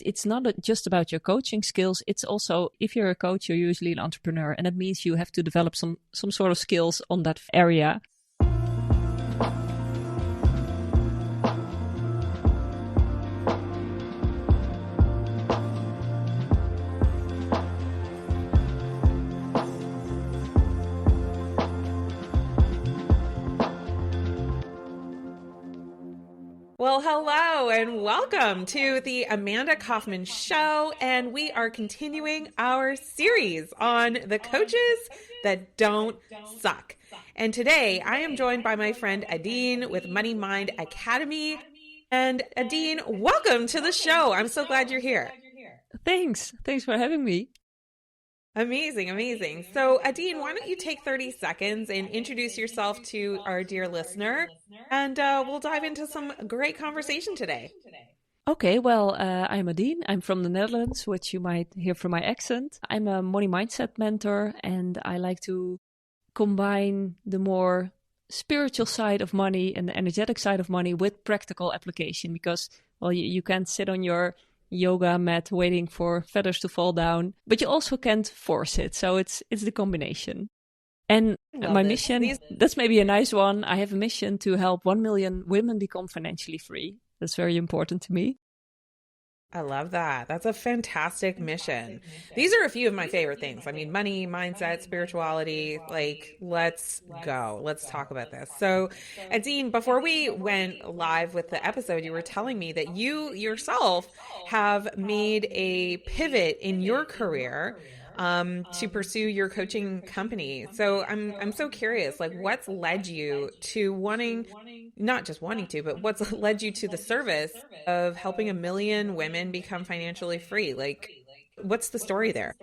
It's not just about your coaching skills. It's also, if you're a coach, you're usually an entrepreneur. And that means you have to develop some sort of skills on that area. Well, hello and welcome to the Amanda Kaufman Show, and we are continuing our series on the coaches that don't suck. And today I am joined by my friend Adine with MoneyMindAcademy. And Adine, welcome to the show. I'm so glad you're here. Thanks for having me. Amazing. So Adine, why don't you take 30 seconds and introduce yourself to our dear listener, and we'll dive into some great conversation today. Okay, well, I'm Adine. I'm from the Netherlands, which you might hear from my accent. I'm a money mindset mentor, and I like to combine the more spiritual side of money and the energetic side of money with practical application, because, well, you can't sit on your yoga mat waiting for feathers to fall down, but you also can't force it. So it's the combination. And my mission, that's maybe a nice one. I have a mission to help 1 million women become financially free. That's very important to me. I love that. That's a fantastic mission. These are a few of my favorite things. I mean, money, mindset, spirituality, like, let's go. Let's talk about this. So, Adine, before we went live with the episode, you were telling me that you yourself have made a pivot in your career to pursue your coaching company. So I'm so curious, like, what's led you to not just wanting to, but what's led you to the service of helping 1 million women become financially free? Like, what's the story there?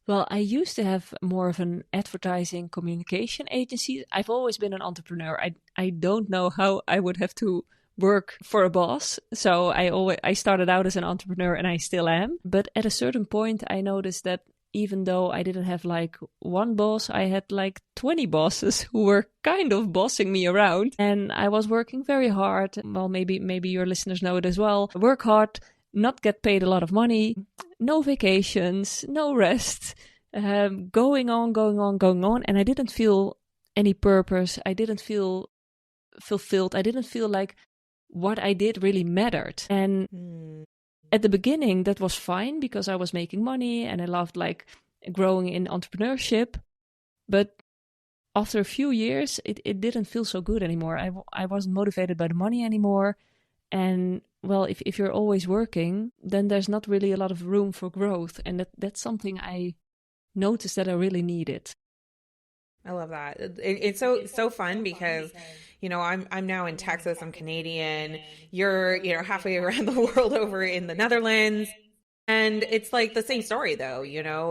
Well, I used to have more of an advertising communication agency. I've always been an entrepreneur. I don't know how I would have to work for a boss. So I started out as an entrepreneur, and I still am. But at a certain point, I noticed that even though I didn't have like one boss, I had like 20 bosses who were kind of bossing me around. And I was working very hard. Well, maybe your listeners know it as well. Work hard, not get paid a lot of money, no vacations, no rest, going on. And I didn't feel any purpose. I didn't feel fulfilled. I didn't feel like what I did really mattered. And at the beginning, that was fine because I was making money and I loved like growing in entrepreneurship. But after a few years, it didn't feel so good anymore. I wasn't motivated by the money anymore. And well, if you're always working, then there's not really a lot of room for growth. And that's something I noticed that I really needed. I love that. It's so fun because, you know, I'm now in Texas. I'm Canadian. You're, halfway around the world over in the Netherlands. And it's like the same story, though,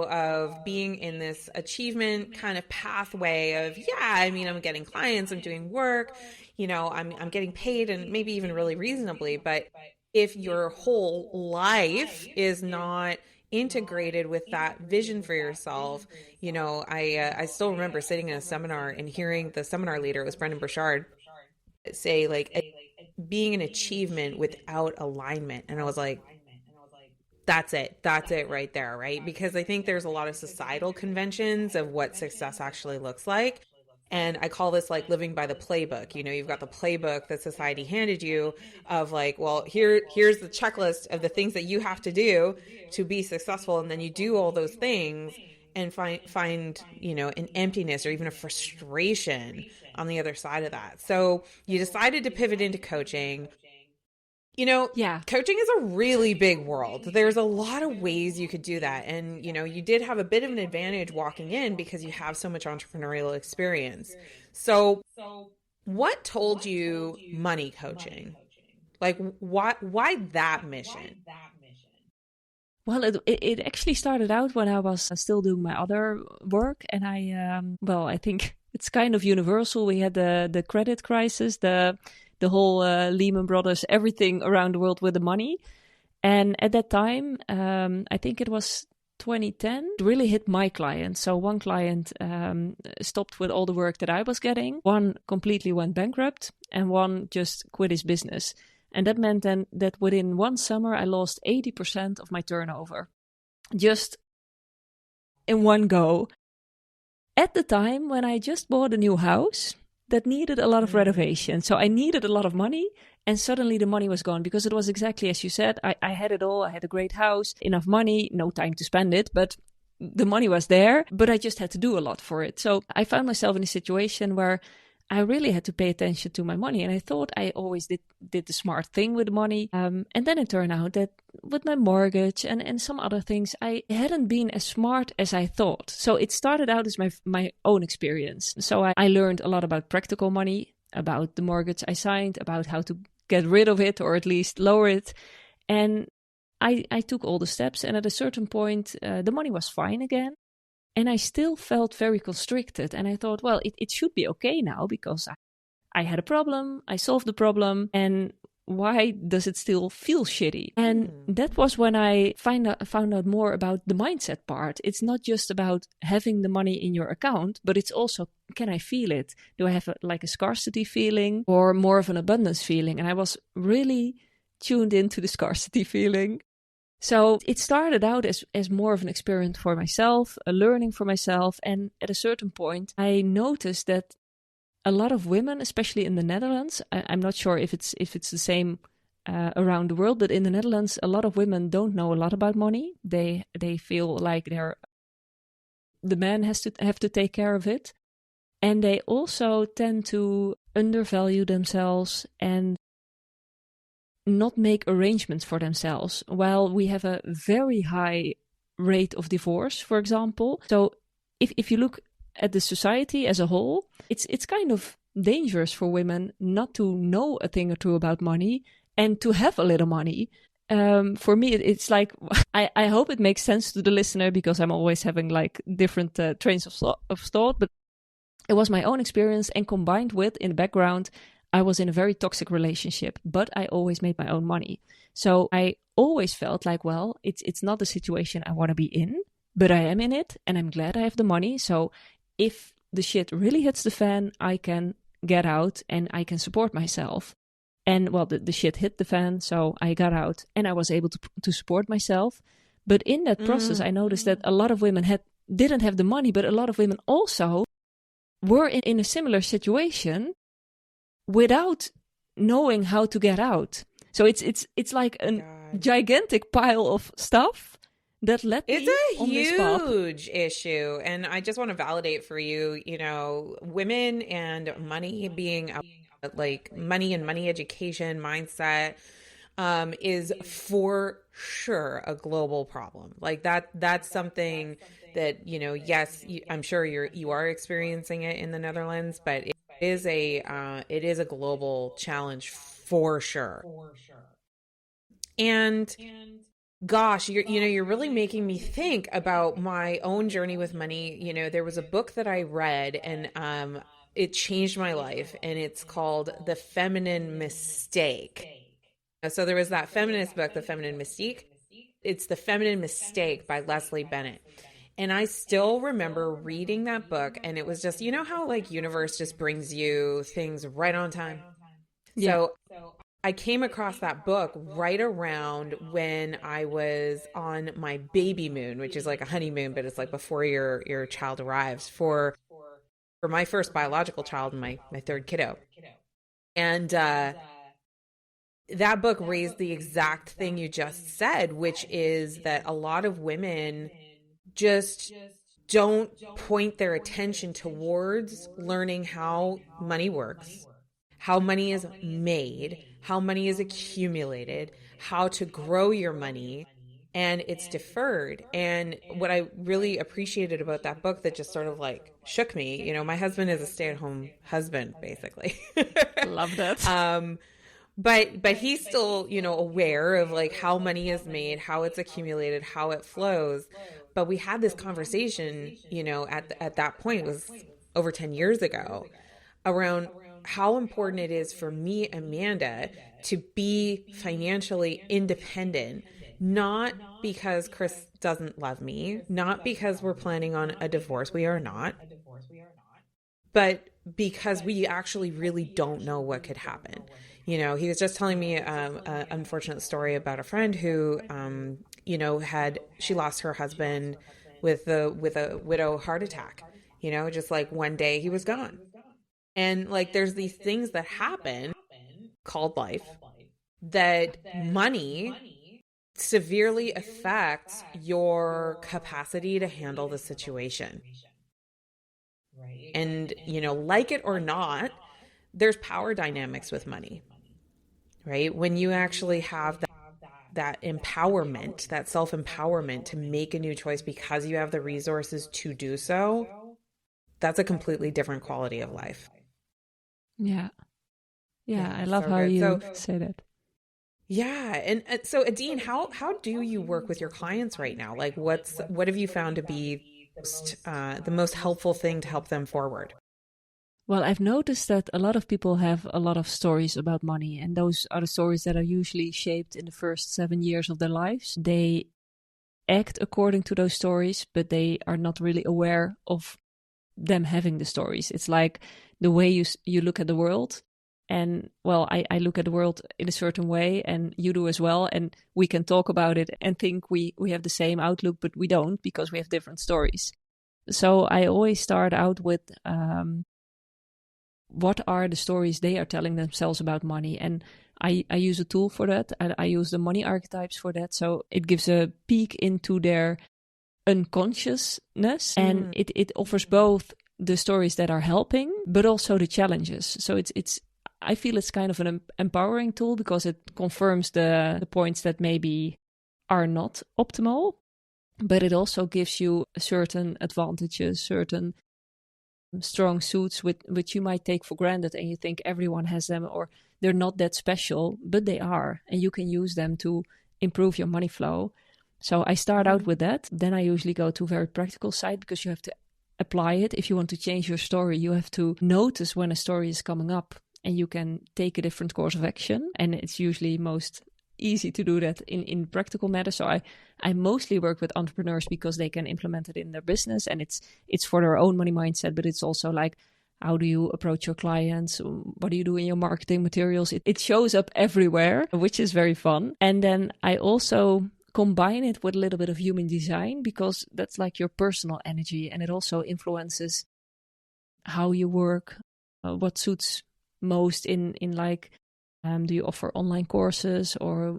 of being in this achievement kind of pathway of, I'm getting clients, I'm doing work, I'm getting paid, and maybe even really reasonably. But if your whole life is not integrated with that vision for yourself, I still remember sitting in a seminar and hearing the seminar leader, it was Brendan Burchard, say like being an achievement without alignment. And I was like, that's it right there, right? Because I think there's a lot of societal conventions of what success actually looks like. And I call this like living by the playbook. You've got the playbook that society handed you of like, well, here's the checklist of the things that you have to do to be successful. And then you do all those things and find an emptiness or even a frustration on the other side of that. So you decided to pivot into coaching. Coaching is a really big world. There's a lot of ways you could do that. And, you did have a bit of an advantage walking in because you have so much entrepreneurial experience. So what told you money coaching? Like, why that mission? Well, it actually started out when I was still doing my other work. And I think it's kind of universal. We had the credit crisis, the whole Lehman Brothers, everything around the world with the money. And at that time, I think it was 2010, it really hit my clients. So one client stopped with all the work that I was getting. One completely went bankrupt and one just quit his business. And that meant then that within one summer, I lost 80% of my turnover just in one go. At the time when I just bought a new house that needed a lot of renovation. So I needed a lot of money, and suddenly the money was gone, because it was exactly as you said. I had it all. I had a great house, enough money, no time to spend it, but the money was there, but I just had to do a lot for it. So I found myself in a situation where I really had to pay attention to my money. And I thought I always did the smart thing with money. And then it turned out that with my mortgage and some other things, I hadn't been as smart as I thought. So it started out as my own experience. So I learned a lot about practical money, about the mortgage I signed, about how to get rid of it or at least lower it. And I took all the steps. And at a certain point, the money was fine again. And I still felt very constricted. And I thought, well, it should be okay now, because I had a problem, I solved the problem, and why does it still feel shitty? And that was when I found out more about the mindset part. It's not just about having the money in your account, but it's also, can I feel it? Do I have a scarcity feeling or more of an abundance feeling? And I was really tuned into the scarcity feeling. So it started out as more of an experiment for myself, a learning for myself. And at a certain point, I noticed that a lot of women, especially in the Netherlands, I'm not sure if it's the same around the world, but in the Netherlands, a lot of women don't know a lot about money. They feel like the man has to have to take care of it. And they also tend to undervalue themselves and not make arrangements for themselves. While we have a very high rate of divorce, for example. So if you look at the society as a whole, it's kind of dangerous for women not to know a thing or two about money and to have a little money. For me, it's like, I hope it makes sense to the listener, because I'm always having different trains of thought, but it was my own experience, and combined with, in the background, I was in a very toxic relationship, but I always made my own money. So I always felt like, well, it's not the situation I want to be in, but I am in it, and I'm glad I have the money. So if the shit really hits the fan, I can get out and I can support myself. And well, the shit hit the fan, so I got out and I was able to support myself. But in that process, I noticed that a lot of women didn't have the money, but a lot of women also were in a similar situation without knowing how to get out. So it's like a gigantic pile of stuff that led me on this path. It's a huge issue. And I just want to validate for you, women and money being money and money education mindset is for sure a global problem. That's something that, yes, I'm sure you are experiencing it in the Netherlands, but it is a global challenge for sure. And gosh, you're really making me think about my own journey with money. There was a book that I read, and it changed my life, and it's called The Feminine Mistake. So there was that feminist book, The Feminine Mystique. It's The Feminine Mistake by Leslie Bennett. And I still remember reading that book, and it was just, how universe just brings you things right on time. Yeah. So I came across that book right around when I was on my baby moon, which is like a honeymoon, but it's like before your child arrives, for my first biological child and my third kiddo. And that book raised the exact thing you just said, which is that a lot of women just don't point their attention towards learning how money works, how money is made, how money is accumulated, how to grow your money, and it's deferred. And what I really appreciated about that book that just sort of shook me, my husband is a stay-at-home husband, basically. Love that. But he's still, aware of how money is made, how it's accumulated, how it flows. But we had this conversation, at that point, it was over 10 years ago, around how important it is for me, Amanda, to be financially independent, not because Chris doesn't love me, not because we're planning on a divorce. We are not. But because we actually really don't know what could happen. He was just telling me an unfortunate story about a friend who, she lost her husband with a widow heart attack. Just like one day he was gone. And like there's these things that happen called life that money severely affects your capacity to handle the situation. And, like it or not, there's power dynamics with money, right? When you actually have that empowerment, that self-empowerment to make a new choice because you have the resources to do so, that's a completely different quality of life. Yeah. Yeah, I love how you say that. Yeah. And so Adine, how do you work with your clients right now? Like what have you found to be the most helpful thing to help them forward? Well, I've noticed that a lot of people have a lot of stories about money, and those are the stories that are usually shaped in the first 7 years of their lives. They act according to those stories, but they are not really aware of them having the stories. It's like the way you look at the world. And well, I look at the world in a certain way, and you do as well. And we can talk about it and think we have the same outlook, but we don't, because we have different stories. So I always start out with what are the stories they are telling themselves about money. And I use a tool for that. I use the money archetypes for that. So it gives a peek into their unconsciousness, and it offers both the stories that are helping, but also the challenges. So I feel it's kind of an empowering tool because it confirms the points that maybe are not optimal, but it also gives you certain advantages, certain strong suits which you might take for granted, and you think everyone has them or they're not that special, but they are, and you can use them to improve your money flow. So I start out with that. Then I usually go to a very practical side, because you have to apply it. If you want to change your story, you have to notice when a story is coming up, and you can take a different course of action. And it's usually most easy to do that in practical matters. So I mostly work with entrepreneurs because they can implement it in their business, and it's for their own money mindset, but it's also like, how do you approach your clients? What do you do in your marketing materials? It shows up everywhere, which is very fun. And then I also combine it with a little bit of human design, because that's like your personal energy, and it also influences how you work, what suits most in like, do you offer online courses, or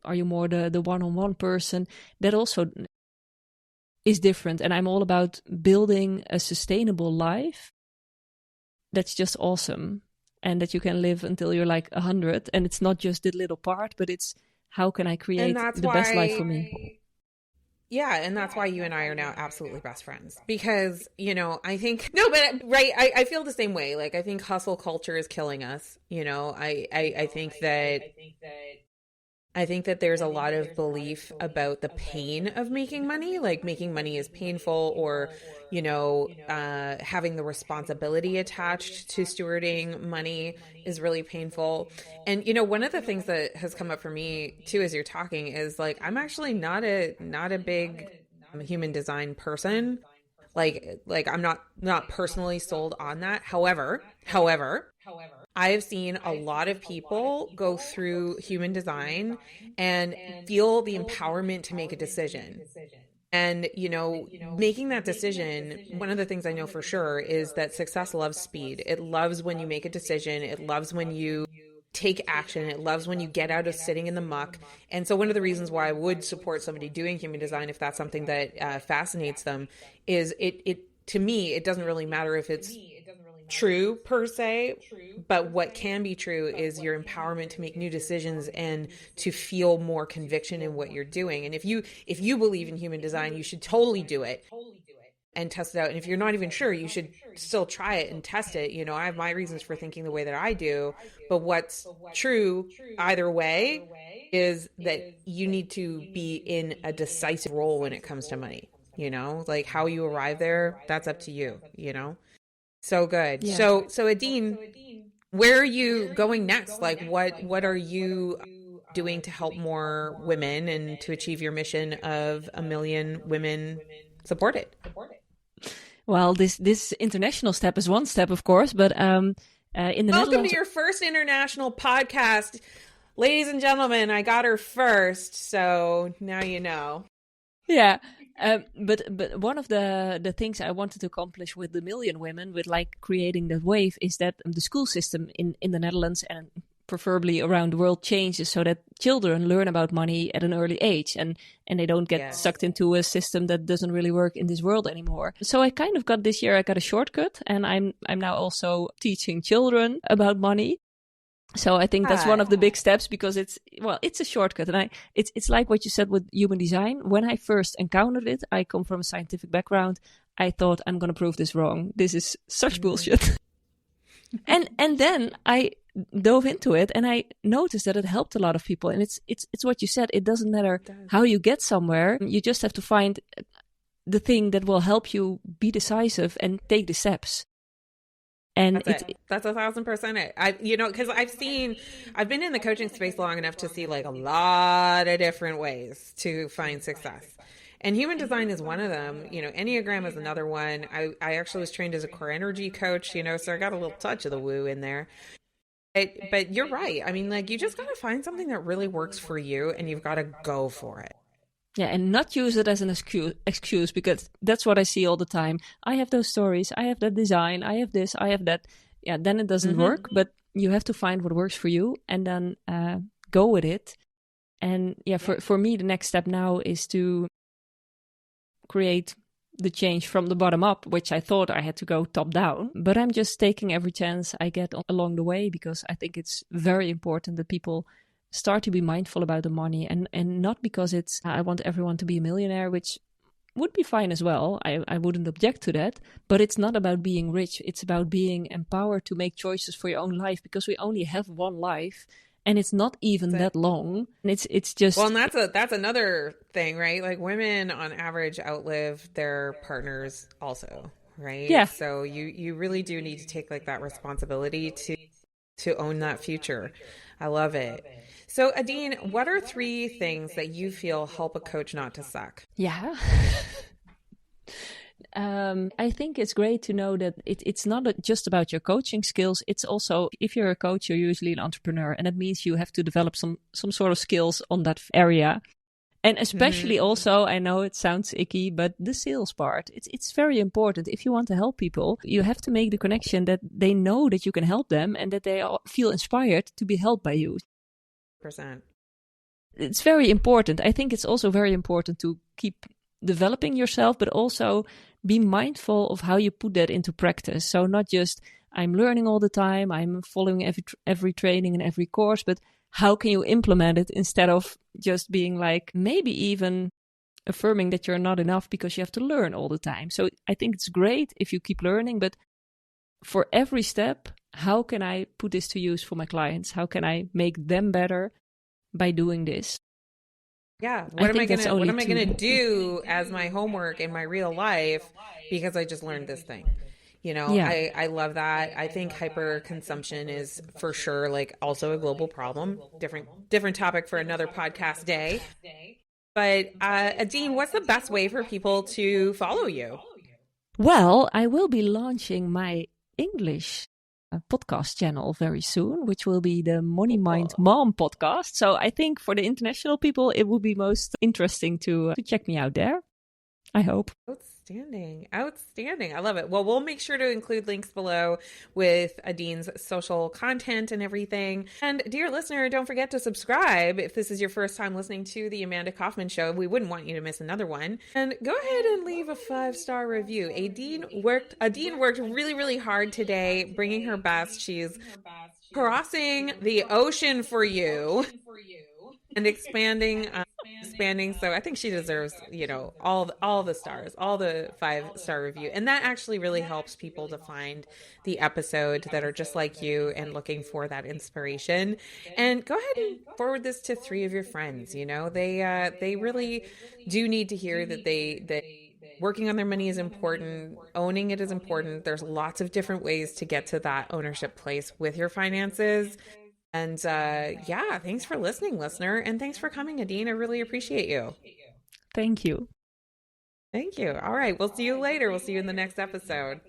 are you more the one-on-one person? That also is different. And I'm all about building a sustainable life that's just awesome, and that you can live until you're like 100. And it's not just the little part, but it's how can I create the best life for me? Yeah, and that's why you and I are now absolutely best friends. Because, I think, no, but right, I feel the same way. Like, I think hustle culture is killing us. I think that there's a lot of belief about the pain of making money, like making money is painful, or, having the responsibility attached to stewarding money is really painful. And, one of the things that has come up for me too, as you're talking, is like, I'm actually not a big human design person. Like I'm not personally sold on that. However, I have seen a lot of people go through human design and feel the empowerment to make a decision. And, making that decision, one of the things I know for sure is that success loves speed. It loves when you make a decision. It loves when you take action. It loves when you get out of sitting in the muck. And so one of the reasons why I would support somebody doing human design, if that's something that fascinates them, is it to me, it doesn't really matter if it's true per se, but what can be true is your empowerment to make new decisions and to feel more conviction in what you're doing. And if you believe in human design, you should totally do it and test it out. And if you're not even sure, you should still try it and test it. I have my reasons for thinking the way that I do, but what's true either way is that you need to be in a decisive role when it comes to money. Like how you arrive there, that's up to you, So good. Yeah. So Adine, where are you going next? Like what are you doing to help more women and to achieve your mission of 1 million women supported? Well, this international step is one step, of course, but In the Welcome Netherlands. to your first international podcast. Ladies and gentlemen, I got her first, so now you know. Yeah. But one of the things I wanted to accomplish with the Million Women, with like creating that wave, is that the school system in the Netherlands and preferably around the world changes so that children learn about money at an early age and they don't get sucked into a system that doesn't really work in this world anymore. So I kind of got this year, I got a shortcut, and I'm now also teaching children about money. So I think that's one of the big steps, because it's a shortcut. And it's like what you said with human design. When I first encountered it, I come from a scientific background. I thought, I'm going to prove this wrong. This is such bullshit. and then I dove into it and I noticed that it helped a lot of people. And it's what you said. It doesn't matter how you get somewhere. You just have to find the thing that will help you be decisive and take the steps. And that's 1,000% it. Because I've been in the coaching space long enough to see like a lot of different ways to find success. And human design is one of them. Enneagram is another one. I actually was trained as a core energy coach, so I got a little touch of the woo in there. But you're right. I mean, like, you just got to find something that really works for you and you've got to go for it. Yeah, and not use it as an excuse, because that's what I see all the time. I have those stories, I have that design, I have this, I have that. Yeah, then it doesn't work, but you have to find what works for you and then go with it. And for me, the next step now is to create the change from the bottom up, which I thought I had to go top down. But I'm just taking every chance I get along the way, because I think it's very important that people start to be mindful about the money, and not because it's I want everyone to be a millionaire, which would be fine as well. I wouldn't object to that, but it's not about being rich. It's about being empowered to make choices for your own life, because we only have one life and it's not even that long. And it's just, well, and that's another thing, right? Like, women on average outlive their partners also, right? Yeah. So you really do need to take like that responsibility to own that future. I love it. So, Adine, what are 3 things that you feel help a coach not to suck? Yeah. I think it's great to know that it's not just about your coaching skills. It's also, if you're a coach, you're usually an entrepreneur. And that means you have to develop some sort of skills on that area. And especially also, I know it sounds icky, but the sales part, it's very important. If you want to help people, you have to make the connection that they know that you can help them and that they feel inspired to be helped by you. %. It's very important. I think it's also very important to keep developing yourself, but also be mindful of how you put that into practice. So not just I'm learning all the time, I'm following every training and every course, but how can you implement it instead of just being like, maybe even affirming that you're not enough because you have to learn all the time. So I think it's great if you keep learning, but for every step, how can I put this to use for my clients? How can I make them better by doing this? Yeah. What am I gonna do as my homework in my real life because I just learned this thing? I love that. I think hyperconsumption is for sure like also a global problem. Different topic for another podcast day. But Adine, what's the best way for people to follow you? Well, I will be launching my English podcast channel very soon, which will be the Money Mind Mom podcast. So I think for the international people, it will be most interesting to check me out there. I hope. Outstanding. I love it. Well, we'll make sure to include links below with Adine's social content and everything. And dear listener, don't forget to subscribe if this is your first time listening to the Amanda Kaufman Show. We wouldn't want you to miss another one. And go ahead and leave a 5-star review. Adine worked really, really hard today, bringing her best. She's crossing the ocean for you and expanding. So I think she deserves, all the stars, all the 5-star review. And that actually really helps people to find the episode that are just like you and looking for that inspiration. And go ahead and forward this to 3 of your friends. They really do need to hear that working on their money is important. Owning it is important. There's lots of different ways to get to that ownership place with your finances. And thanks for listening, listener. And thanks for coming, Adine. I really appreciate you. Thank you. All right. We'll see you later. We'll see you in the next episode.